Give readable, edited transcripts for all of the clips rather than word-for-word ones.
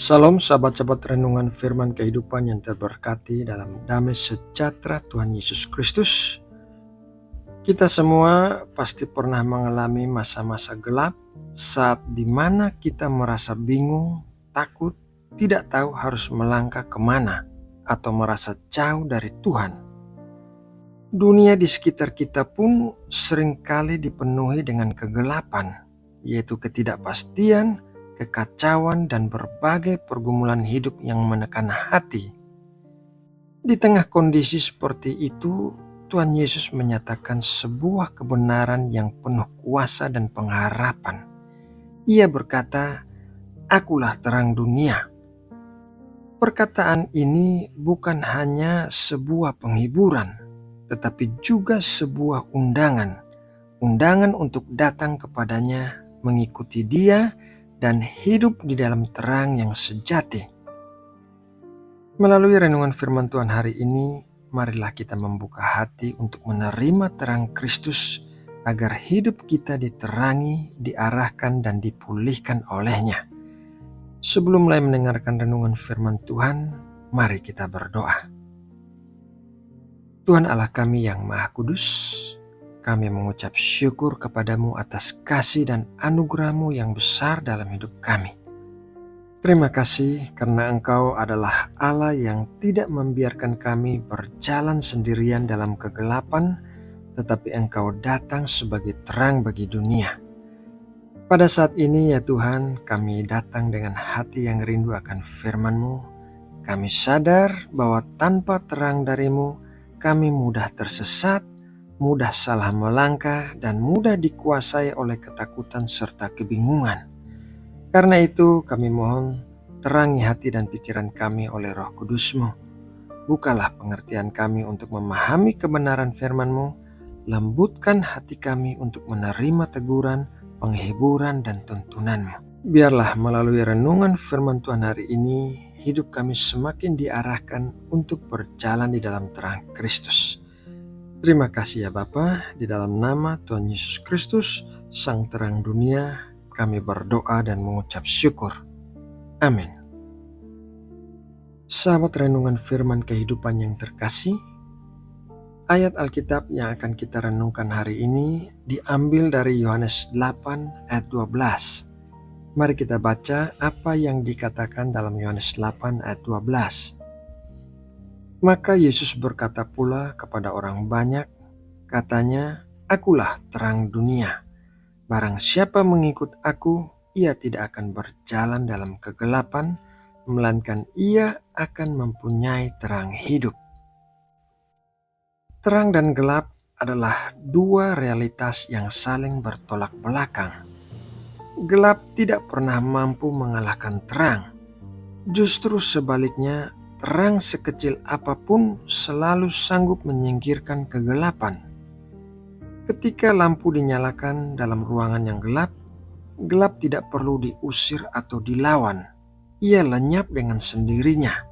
Salam sahabat-sahabat renungan firman kehidupan yang terberkati dalam damai sejahtera Tuhan Yesus Kristus. Kita semua pasti pernah mengalami masa-masa gelap saat dimana kita merasa bingung, takut, tidak tahu harus melangkah kemana, atau merasa jauh dari Tuhan. Dunia di sekitar kita pun seringkali dipenuhi dengan kegelapan, yaitu ketidakpastian, kekacauan, dan berbagai pergumulan hidup yang menekan hati. Di tengah kondisi seperti itu, Tuhan Yesus menyatakan sebuah kebenaran yang penuh kuasa dan pengharapan. Ia berkata, "Akulah terang dunia." Perkataan ini bukan hanya sebuah penghiburan, tetapi juga sebuah undangan untuk datang kepadanya, mengikuti Dia, dan hidup di dalam terang yang sejati. Melalui renungan firman Tuhan hari ini, marilah kita membuka hati untuk menerima terang Kristus agar hidup kita diterangi, diarahkan, dan dipulihkan olehnya. Sebelum mulai mendengarkan renungan firman Tuhan, mari kita berdoa. Tuhan Allah kami yang Maha Kudus, kami mengucap syukur kepadamu atas kasih dan anugerah-Mu yang besar dalam hidup kami. Terima kasih karena Engkau adalah Allah yang tidak membiarkan kami berjalan sendirian dalam kegelapan, tetapi Engkau datang sebagai terang bagi dunia. Pada saat ini ya Tuhan, kami datang dengan hati yang rindu akan firman-Mu. Kami sadar bahwa tanpa terang dari-Mu, kami mudah tersesat, mudah salah melangkah, dan mudah dikuasai oleh ketakutan serta kebingungan. Karena itu kami mohon, terangi hati dan pikiran kami oleh Roh Kudus-Mu. Bukalah pengertian kami untuk memahami kebenaran firman-Mu, lembutkan hati kami untuk menerima teguran, penghiburan, dan tuntunan-Mu. Biarlah melalui renungan firman Tuhan hari ini, hidup kami semakin diarahkan untuk berjalan di dalam terang Kristus. Terima kasih ya Bapa, di dalam nama Tuhan Yesus Kristus, Sang Terang Dunia, kami berdoa dan mengucap syukur. Amin. Sahabat renungan firman kehidupan yang terkasih, ayat Alkitab yang akan kita renungkan hari ini diambil dari Yohanes 8 ayat 12. Mari kita baca apa yang dikatakan dalam Yohanes 8 ayat 12. Maka Yesus berkata pula kepada orang banyak, katanya, "Akulah terang dunia. Barang siapa mengikut aku, ia tidak akan berjalan dalam kegelapan, melainkan ia akan mempunyai terang hidup." Terang dan gelap adalah dua realitas yang saling bertolak belakang. Gelap tidak pernah mampu mengalahkan terang. Justru sebaliknya, terang sekecil apapun selalu sanggup menyingkirkan kegelapan. Ketika lampu dinyalakan dalam ruangan yang gelap, gelap tidak perlu diusir atau dilawan. Ia lenyap dengan sendirinya.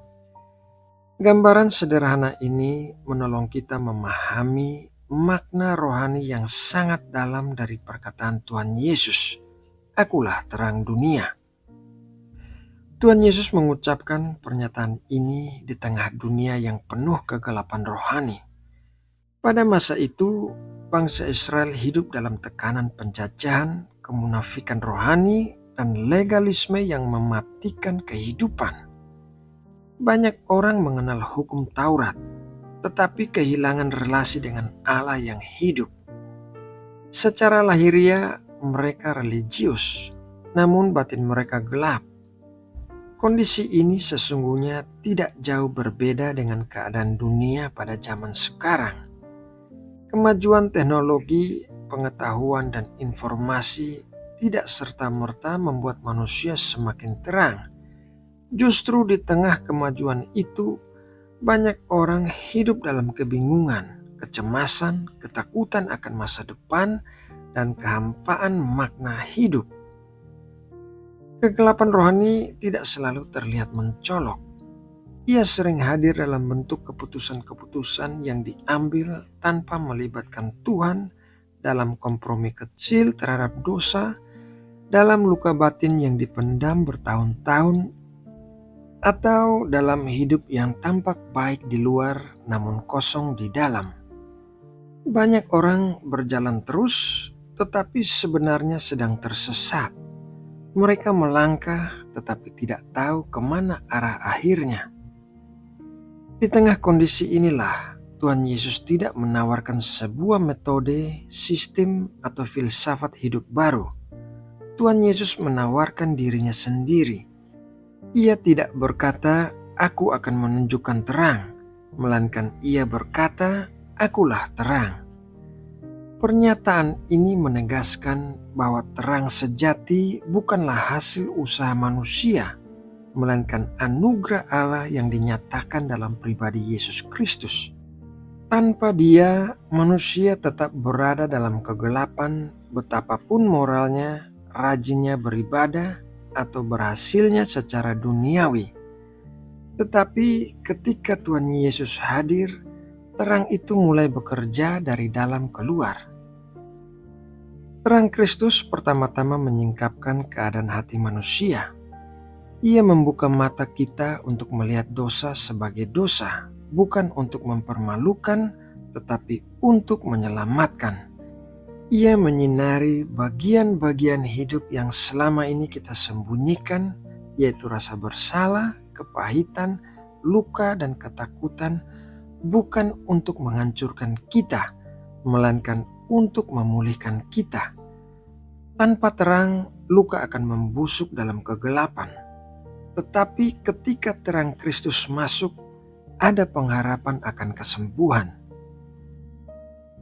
Gambaran sederhana ini menolong kita memahami makna rohani yang sangat dalam dari perkataan Tuhan Yesus, "Akulah terang dunia." Tuhan Yesus mengucapkan pernyataan ini di tengah dunia yang penuh kegelapan rohani. Pada masa itu, bangsa Israel hidup dalam tekanan penjajahan, kemunafikan rohani, dan legalisme yang mematikan kehidupan. Banyak orang mengenal hukum Taurat, tetapi kehilangan relasi dengan Allah yang hidup. Secara lahiriah mereka religius, namun batin mereka gelap. Kondisi ini sesungguhnya tidak jauh berbeda dengan keadaan dunia pada zaman sekarang. Kemajuan teknologi, pengetahuan, dan informasi tidak serta-merta membuat manusia semakin terang. Justru di tengah kemajuan itu, banyak orang hidup dalam kebingungan, kecemasan, ketakutan akan masa depan, dan kehampaan makna hidup. Kegelapan rohani tidak selalu terlihat mencolok. Ia sering hadir dalam bentuk keputusan-keputusan yang diambil tanpa melibatkan Tuhan, dalam kompromi kecil terhadap dosa, dalam luka batin yang dipendam bertahun-tahun, atau dalam hidup yang tampak baik di luar namun kosong di dalam. Banyak orang berjalan terus tetapi sebenarnya sedang tersesat. Mereka melangkah tetapi tidak tahu kemana arah akhirnya. Di tengah kondisi inilah Tuhan Yesus tidak menawarkan sebuah metode, sistem, atau filsafat hidup baru. Tuhan Yesus menawarkan dirinya sendiri. Ia tidak berkata, "Aku akan menunjukkan terang," melainkan ia berkata, "Akulah terang." Pernyataan ini menegaskan bahwa terang sejati bukanlah hasil usaha manusia, melainkan anugerah Allah yang dinyatakan dalam pribadi Yesus Kristus. Tanpa Dia, manusia tetap berada dalam kegelapan, betapapun moralnya, rajinnya beribadah, atau berhasilnya secara duniawi. Tetapi ketika Tuhan Yesus hadir, terang itu mulai bekerja dari dalam keluar. Terang Kristus pertama-tama menyingkapkan keadaan hati manusia. Ia membuka mata kita untuk melihat dosa sebagai dosa, bukan untuk mempermalukan, tetapi untuk menyelamatkan. Ia menyinari bagian-bagian hidup yang selama ini kita sembunyikan, yaitu rasa bersalah, kepahitan, luka, dan ketakutan, bukan untuk menghancurkan kita, melainkan untuk memulihkan kita. Tanpa terang, luka akan membusuk dalam kegelapan. Tetapi ketika terang Kristus masuk, ada pengharapan akan kesembuhan.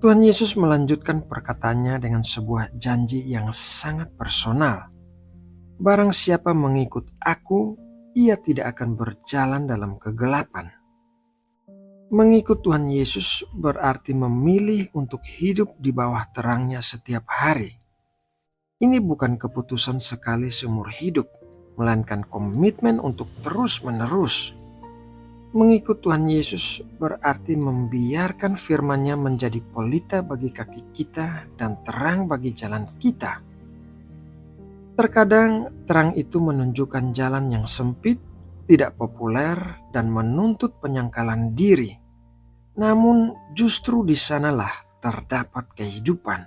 Tuhan Yesus melanjutkan perkataannya dengan sebuah janji yang sangat personal. Barang siapa mengikut aku, ia tidak akan berjalan dalam kegelapan. Mengikut Tuhan Yesus berarti memilih untuk hidup di bawah terangnya setiap hari. Ini bukan keputusan sekali seumur hidup, melainkan komitmen untuk terus-menerus. Mengikut Tuhan Yesus berarti membiarkan firman-Nya menjadi pelita bagi kaki kita dan terang bagi jalan kita. Terkadang terang itu menunjukkan jalan yang sempit, tidak populer, dan menuntut penyangkalan diri. Namun justru di sanalah terdapat kehidupan.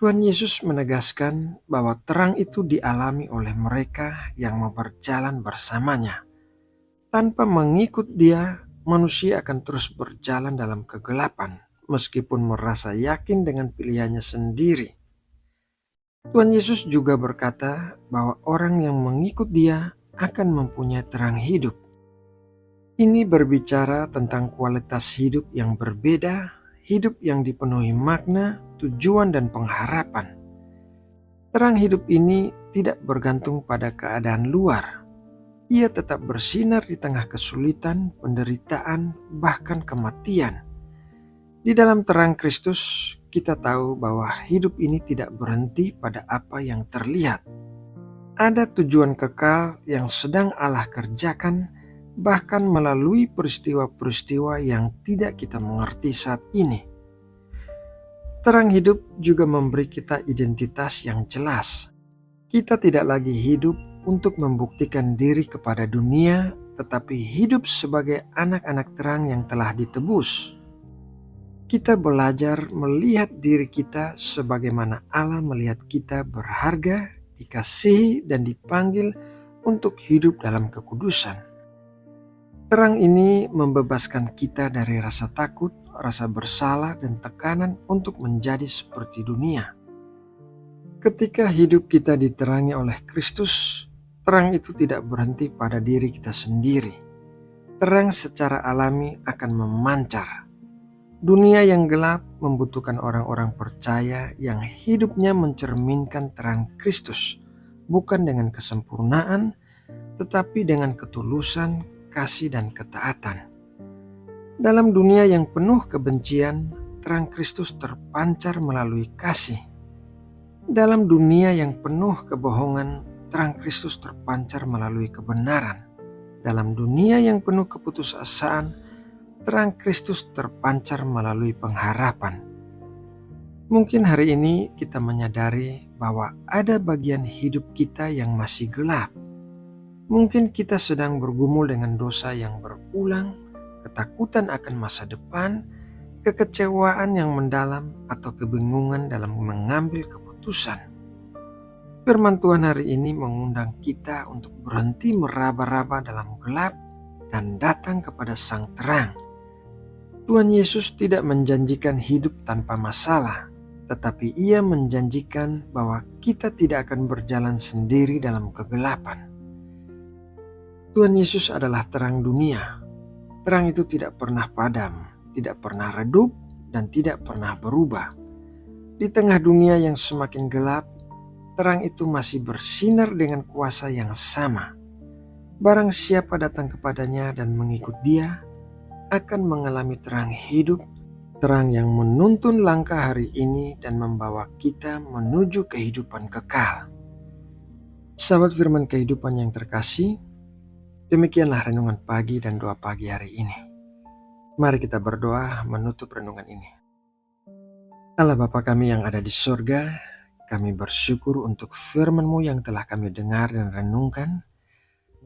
Tuhan Yesus menegaskan bahwa terang itu dialami oleh mereka yang mau berjalan bersamanya. Tanpa mengikut Dia, manusia akan terus berjalan dalam kegelapan, meskipun merasa yakin dengan pilihannya sendiri. Tuhan Yesus juga berkata bahwa orang yang mengikut Dia akan mempunyai terang hidup. Ini berbicara tentang kualitas hidup yang berbeda, hidup yang dipenuhi makna, tujuan, dan pengharapan. Terang hidup ini tidak bergantung pada keadaan luar. Ia tetap bersinar di tengah kesulitan, penderitaan, bahkan kematian. Di dalam terang Kristus, kita tahu bahwa hidup ini tidak berhenti pada apa yang terlihat. Ada tujuan kekal yang sedang Allah kerjakan, bahkan melalui peristiwa-peristiwa yang tidak kita mengerti saat ini. Terang hidup juga memberi kita identitas yang jelas. Kita tidak lagi hidup untuk membuktikan diri kepada dunia, tetapi hidup sebagai anak-anak terang yang telah ditebus. Kita belajar melihat diri kita sebagaimana Allah melihat kita berharga, dikasihi, dan dipanggil untuk hidup dalam kekudusan. Terang ini membebaskan kita dari rasa takut, rasa bersalah, dan tekanan untuk menjadi seperti dunia. Ketika hidup kita diterangi oleh Kristus, terang itu tidak berhenti pada diri kita sendiri. Terang secara alami akan memancar. Dunia yang gelap membutuhkan orang-orang percaya yang hidupnya mencerminkan terang Kristus, bukan dengan kesempurnaan, tetapi dengan ketulusan, kasih, dan ketaatan. Dalam dunia yang penuh kebencian, terang Kristus terpancar melalui kasih. Dalam dunia yang penuh kebohongan, terang Kristus terpancar melalui kebenaran. Dalam dunia yang penuh keputusasaan, terang Kristus terpancar melalui pengharapan. Mungkin hari ini kita menyadari bahwa ada bagian hidup kita yang masih gelap. Mungkin kita sedang bergumul dengan dosa yang berulang, ketakutan akan masa depan, kekecewaan yang mendalam, atau kebingungan dalam mengambil keputusan. Firman Tuhan hari ini mengundang kita untuk berhenti meraba-raba dalam gelap dan datang kepada Sang Terang. Tuhan Yesus tidak menjanjikan hidup tanpa masalah, tetapi Ia menjanjikan bahwa kita tidak akan berjalan sendiri dalam kegelapan. Tuhan Yesus adalah terang dunia. Terang itu tidak pernah padam, tidak pernah redup, dan tidak pernah berubah. Di tengah dunia yang semakin gelap, terang itu masih bersinar dengan kuasa yang sama. Barang siapa datang kepadanya dan mengikut Dia, akan mengalami terang hidup, terang yang menuntun langkah hari ini dan membawa kita menuju kehidupan kekal. Sahabat Firman Kehidupan yang terkasih, demikianlah renungan pagi dan doa pagi hari ini. Mari kita berdoa menutup renungan ini. Allah Bapa kami yang ada di surga, kami bersyukur untuk firman-Mu yang telah kami dengar dan renungkan.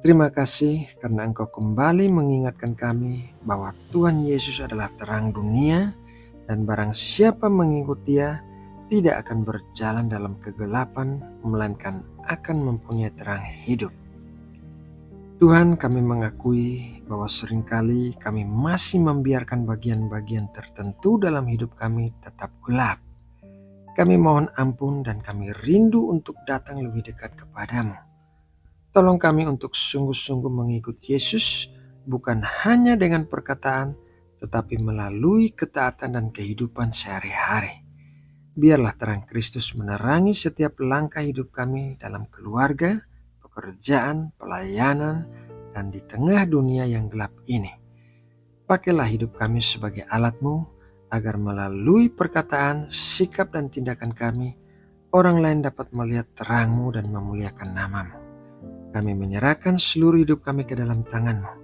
Terima kasih karena Engkau kembali mengingatkan kami bahwa Tuhan Yesus adalah terang dunia dan barang siapa mengikut Dia tidak akan berjalan dalam kegelapan, melainkan akan mempunyai terang hidup. Tuhan, kami mengakui bahwa seringkali kami masih membiarkan bagian-bagian tertentu dalam hidup kami tetap gelap. Kami mohon ampun dan kami rindu untuk datang lebih dekat kepadamu. Tolong kami untuk sungguh-sungguh mengikut Yesus, bukan hanya dengan perkataan, tetapi melalui ketaatan dan kehidupan sehari-hari. Biarlah terang Kristus menerangi setiap langkah hidup kami dalam keluarga, pekerjaan, pelayanan, dan di tengah dunia yang gelap ini. Pakailah hidup kami sebagai alat-Mu, agar melalui perkataan, sikap, dan tindakan kami, orang lain dapat melihat terang-Mu dan memuliakan nama-Mu. Kami menyerahkan seluruh hidup kami ke dalam tangan-Mu.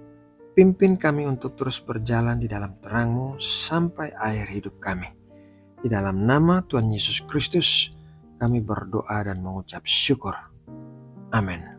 Pimpin kami untuk terus berjalan di dalam terang-Mu sampai akhir hidup kami. Di dalam nama Tuhan Yesus Kristus, kami berdoa dan mengucap syukur. Amin.